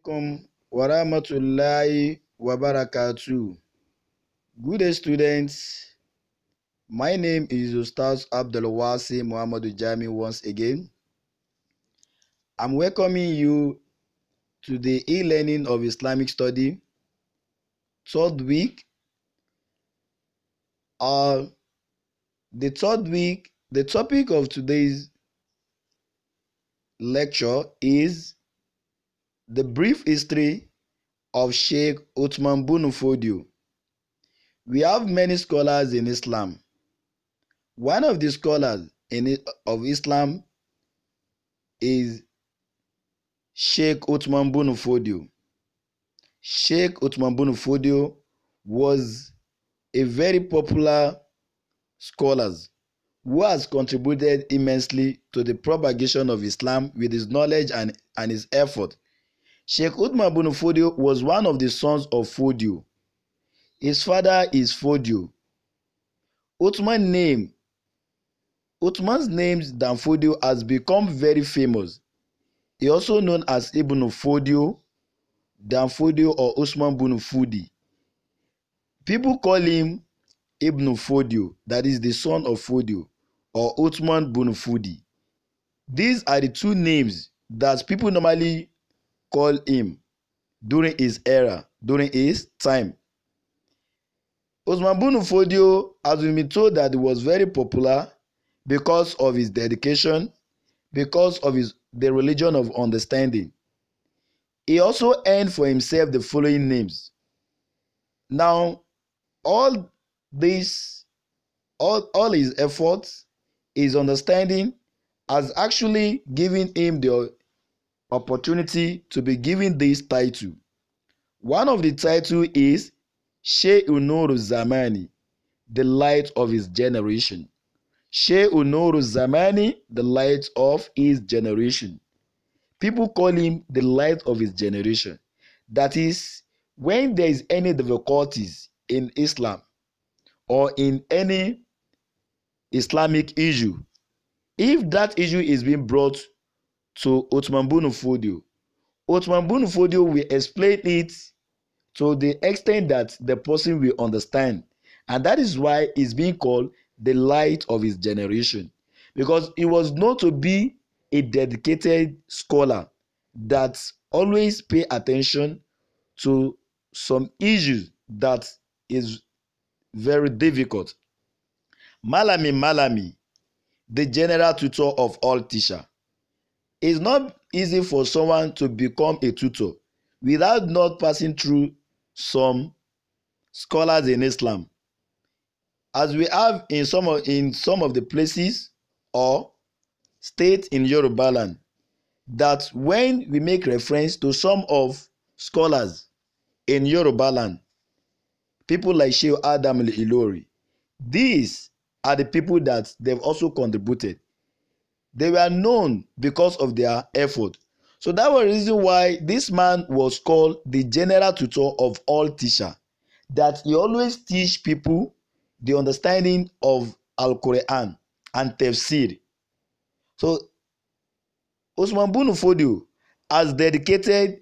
alaikum wa rahmatullahi wa barakatuh. Good day, students. My name is Ustaz Abdulwasi Muhammadu Jami once again. I'm welcoming you to the e-learning of Islamic study, third week. The topic of today's lecture is the brief history of Sheikh Uthman bin Fodio. We have many scholars in Islam. One of the scholars of Islam is Sheikh Uthman bin Fodio. Sheikh Uthman bin Fodio was a very popular scholar who has contributed immensely to the propagation of Islam with his knowledge and his effort. Sheikh Uthman bin Fodio was one of the sons of Fodio. His father is Fodio. Uthman's name Dan Fodio has become very famous. He also known as Ibn Fodio, Dan Fodio, or Usman bin Fudi. People call him Ibn Fodio, that is the son of Fodio, or Uthman bin Fudi. These are the two names that people normally call him during his era, during his time. Uthman bin Fodio has been told that he was very popular because of his dedication, because of the religion of understanding. He also earned for himself the following names. Now, all his efforts, his understanding has actually given him the opportunity to be given this title. One of the titles is Shay'un Nur Zamani, the light of his generation. Shay'un Nur Zamani, the light of his generation. People call him the light of his generation. That is, when there is any difficulties in Islam or in any Islamic issue, if that issue is being brought to Uthman bin Fodio, Uthman bin Fodio will explain it to the extent that the person will understand. And that is why he's being called the light of his generation. Because he was known to be a dedicated scholar that always pay attention to some issues that is very difficult. Malami, the general tutor of all teachers. It's not easy for someone to become a tutor without not passing through some scholars in Islam, as we have in some of the places or states in Yoruba land, that when we make reference to some of scholars in Yoruba land, people like Sheikh Adam Al-Ilori, these are the people that they've also contributed. They were known because of their effort. So that was the reason why this man was called the general tutor of all teachers, that he always teach people the understanding of Al-Quran and Tafsir. So Uthman bin Fodio has dedicated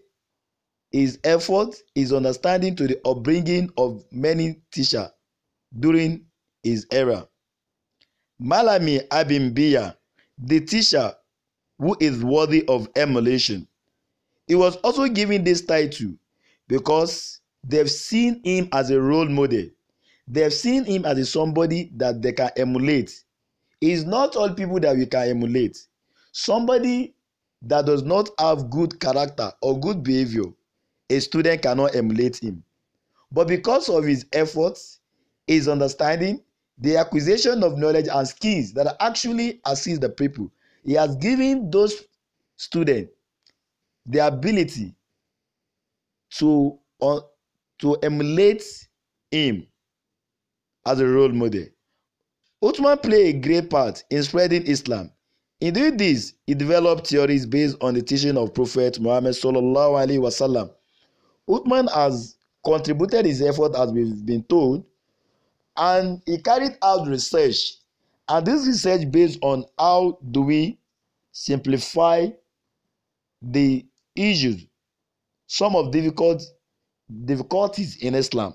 his effort, his understanding to the upbringing of many teachers during his era. Malami Abin Biya, the teacher who is worthy of emulation. He was also given this title because they've seen him as a role model. They've seen him as somebody that they can emulate. It's not all people that we can emulate. Somebody that does not have good character or good behavior, a student cannot emulate him. But because of his efforts, his understanding, the acquisition of knowledge and skills that actually assist the people, he has given those students the ability to emulate him as a role model. Uthman played a great part in spreading Islam. In doing this, he developed theories based on the teaching of Prophet Muhammad sallallahu alaihi wasallam. Uthman has contributed his effort, as we've been told, and he carried out research. And this research based on how do we simplify the issues some of difficulties in Islam.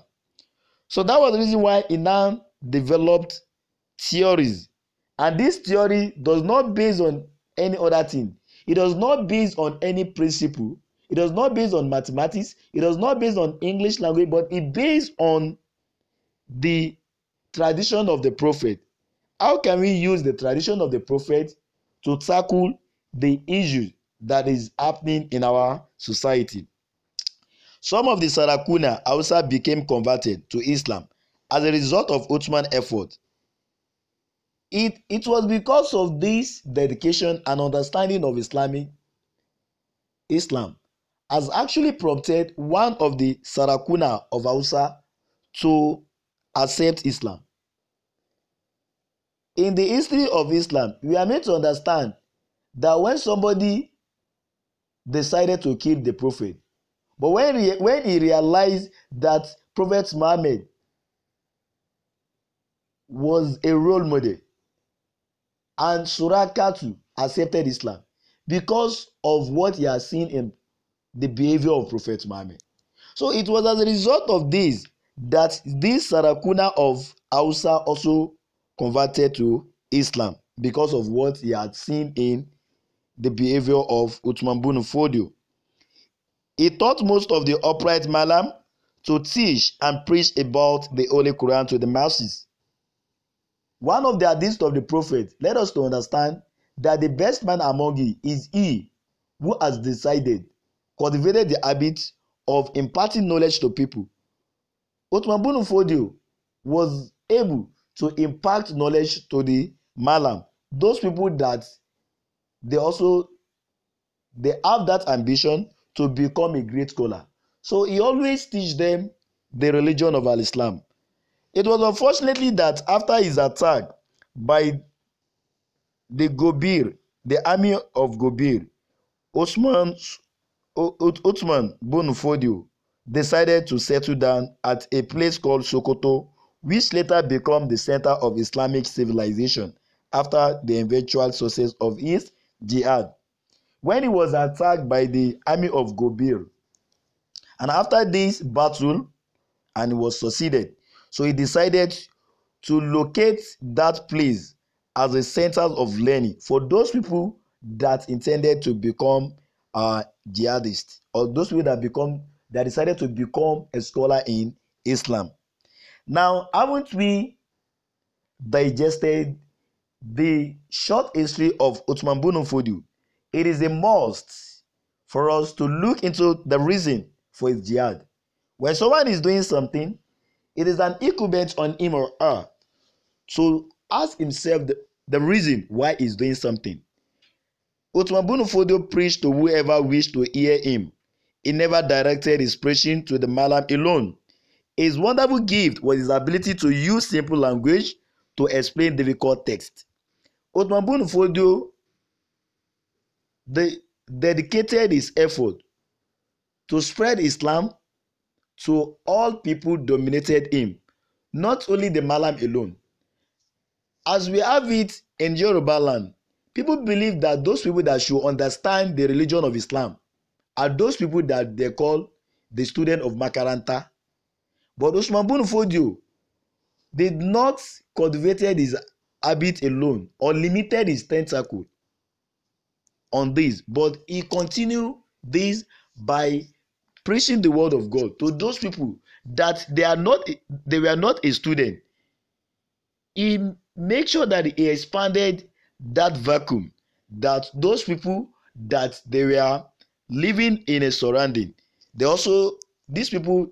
So that was the reason why he now developed theories. And this theory does not base on any other thing. It does not base on any principle. It does not base on mathematics. It does not base on English language, but it based on the tradition of the prophet. How can we use the tradition of the prophet to tackle the issue that is happening in our society? Some of the Sarakuna Hausa became converted to Islam as a result of Ottoman effort. It was because of this dedication and understanding of Islam has actually prompted one of the Sarakuna of Hausa to accept Islam. In the history of Islam, we are made to understand that when somebody decided to kill the prophet, but when he realized that Prophet Muhammad was a role model, and Surakatu accepted Islam because of what he has seen in the behavior of Prophet Muhammad. So it was as a result of this that this Sarakuna of Hausa also converted to Islam because of what he had seen in the behavior of Uthman bin Fodio. He taught most of the upright Malam to teach and preach about the Holy Quran to the masses. One of the hadiths of the prophet led us to understand that the best man among you is he who has decided, cultivated the habit of imparting knowledge to people. Uthman bin Fodio was able to impart knowledge to the Malam, those people that they have that ambition to become a great scholar. So he always teach them the religion of Al-Islam. It was unfortunately that after his attack by the Gobir, the army of Gobir, Uthman bin Fodio decided to settle down at a place called Sokoto, which later became the center of Islamic civilization after the eventual success of his jihad. When he was attacked by the army of Gobir, and after this battle, and he was succeeded, so he decided to locate that place as a center of learning for those people that intended to become jihadists, or those people that decided to become a scholar in Islam. Now, haven't we digested the short history of Uthman bin Fodio? It is a must for us to look into the reason for his jihad. When someone is doing something, it is an incumbent on him or her to ask himself the reason why he's doing something. Uthman bin Fodio preached to whoever wished to hear him. He never directed his preaching to the Malam alone. His wonderful gift was his ability to use simple language to explain difficult text. Uthman bin Fodio dedicated his effort to spread Islam to all people dominated him, not only the Malam alone. As we have it in Yoruba land, people believe that those people that should understand the religion of Islam are those people that they call the student of Makaranta. But Uthman bin Fodio did not cultivate his habit alone or limited his tentacle on this, but he continued this by preaching the word of God to those people that they were not a student. He made sure that he expanded that vacuum, that those people that they were living in a surrounding, these people,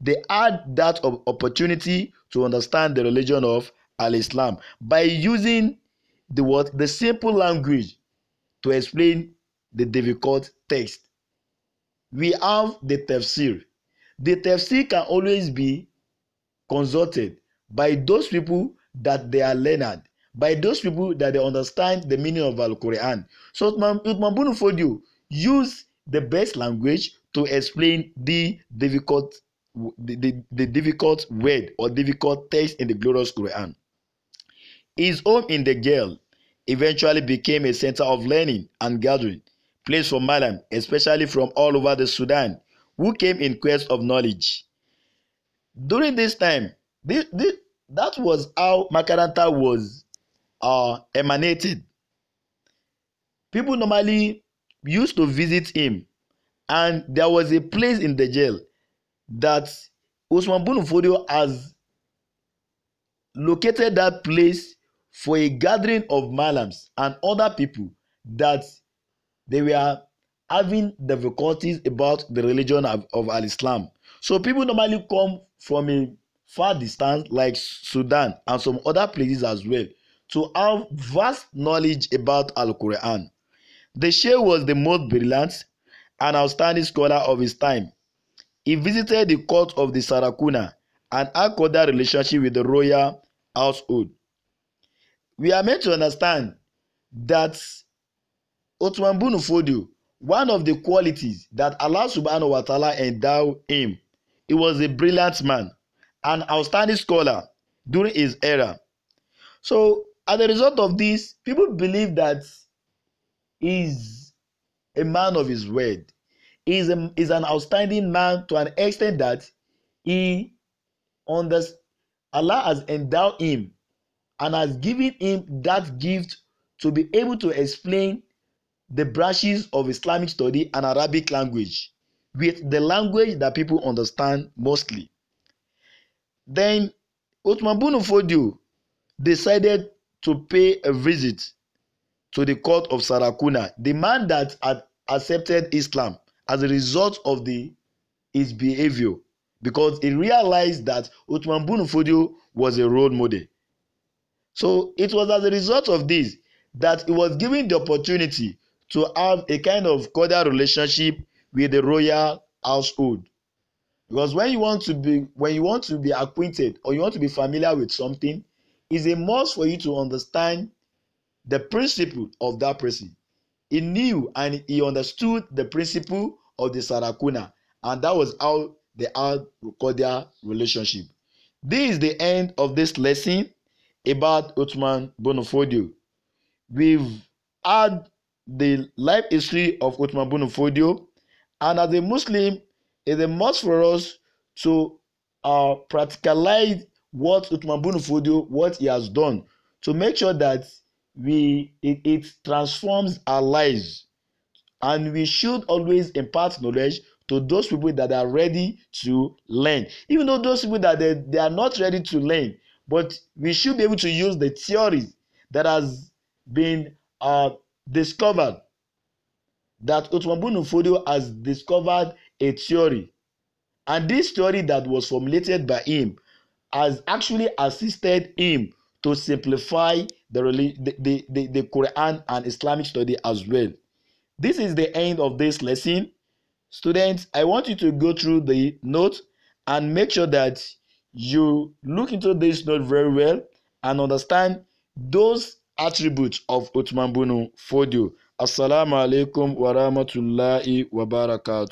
they had that opportunity to understand the religion of Al-Islam by using the simple language to explain the difficult text. We have the tafsir. The tafsir can always be consulted by those people that they are learned, by those people that they understand the meaning of Al-Quran. So Uthman bin Fodio used the best language to explain the difficult word or difficult text in the glorious Quran. His home in the Gel eventually became a center of learning and gathering, place for Malam, especially from all over the Sudan, who came in quest of knowledge. During this time, that was how Makaranta was emanated. People normally used to visit him, and there was a place in the jail that Usman Bunu Fodio has located that place for a gathering of malams and other people that they were having difficulties about the religion of Al-Islam. So people normally come from a far distance like Sudan and some other places as well to have vast knowledge about Al-Quran. The Sheikh was the most brilliant and outstanding scholar of his time. He visited the court of the Sarakuna and had cordial relationship with the royal household. We are meant to understand that Uthman Bunu Fodio, one of the qualities that Allah subhanahu wa ta'ala endowed him, he was a brilliant man, an outstanding scholar during his era. So as a result of this, people believe that he is a man of his word. He is an outstanding man to an extent that he understands Allah has endowed him and has given him that gift to be able to explain the branches of Islamic study and Arabic language with the language that people understand mostly. Then Uthman Bunu Fodio decided to pay a visit to the court of Sarakuna, the man that had accepted Islam as a result of his behavior, because he realized that Uthman Bunu Fodio was a role model. So it was as a result of this that he was given the opportunity to have a kind of cordial relationship with the royal household. Because when you want to be acquainted or you want to be familiar with something, it's a must for you to understand the principle of that person. He knew and he understood the principle of the Sarakuna, and that was how they had a cordial relationship. This is the end of this lesson about Uthman Bunu Fodio. We've had the life history of Uthman Bunu Fodio, and as a Muslim, it's a must for us to practicalize what Uthman Bunu Fodio, what he has done, to make sure that it transforms our lives. And we should always impart knowledge to those people that are ready to learn, even though those people that they are not ready to learn, but we should be able to use the theories that has been discovered, that Uthman Bunu Fodio has discovered a theory, and this theory that was formulated by him has actually assisted him to simplify the Quran and Islamic study as well. This is the end of this lesson. Students, I want you to go through the note and make sure that you look into this note very well and understand those attributes of Uthman Bunu Fodio. Assalamu alaikum wa rahmatullahi wa barakatuh.